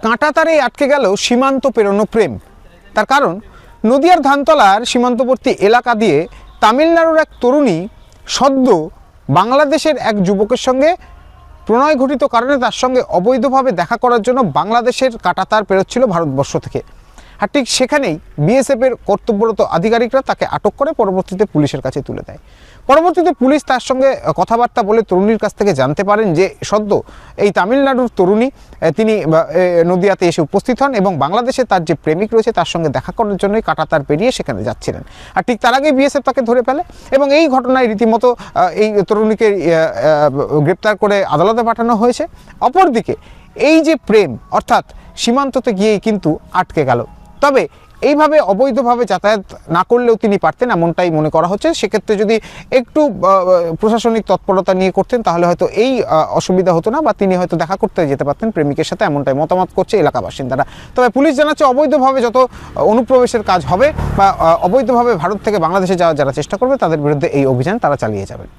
কাঁটাতারেই আটকে গেল সীমান্ত পেরোনো প্রেম। তার কারণ, নদিয়ার ধানতলার সীমান্তবর্তী এলাকা দিয়ে তামিলনাড়ুর এক তরুণী সদ্য বাংলাদেশের এক যুবকের সঙ্গে প্রণয় ঘটিত কারণে তার সঙ্গে অবৈধভাবে দেখা করার জন্য বাংলাদেশের কাঁটাতার পেরোচ্ছিল ভারতবর্ষ থেকে। আর ঠিক সেখানেই বিএসএফের কর্তব্যরত আধিকারিকরা তাকে আটক করে পরবর্তীতে পুলিশের কাছে তুলে দেয়। পরবর্তীতে পুলিশ তার সঙ্গে কথাবার্তা বলে তরুণীর কাছ থেকে জানতে পারেন যে সদ্য এই তামিলনাড়ুর তরুণী তিনি নদিয়াতে এসে উপস্থিত হন এবং বাংলাদেশে তার যে প্রেমিক রয়েছে তার সঙ্গে দেখা করার জন্যই কাঁটাতার পেরিয়ে সেখানে যাচ্ছিলেন। আর ঠিক তার আগে বিএসএফ তাকে ধরে ফেলে এবং এই ঘটনায় রীতিমতো এই তরুণীকে গ্রেপ্তার করে আদালতে পাঠানো হয়েছে। অপরদিকে এই যে প্রেম অর্থাৎ সীমান্ততে গিয়েই কিন্তু আটকে গেল। তবে এইভাবে অবৈধভাবে যাতায়াত না করলেও তিনি পারতেন, এমনটাই মনে করা হচ্ছে। সেক্ষেত্রে যদি একটু প্রশাসনিক তৎপরতা নিয়ে করতেন তাহলে হয়তো এই অসুবিধা হতো না, বা তিনি হয়তো দেখা করতে যেতে পারতেন প্রেমিকের সাথে, এমনটাই মতামত করছে এলাকা বাসিন্দারা। তবে পুলিশ জানাচ্ছে অবৈধভাবে যত অনুপ্রবেশের কাজ হবে বা অবৈধভাবে ভারত থেকে বাংলাদেশে যাওয়ার যারা চেষ্টা করবে তাদের বিরুদ্ধে এই অভিযান তারা চালিয়ে যাবেন।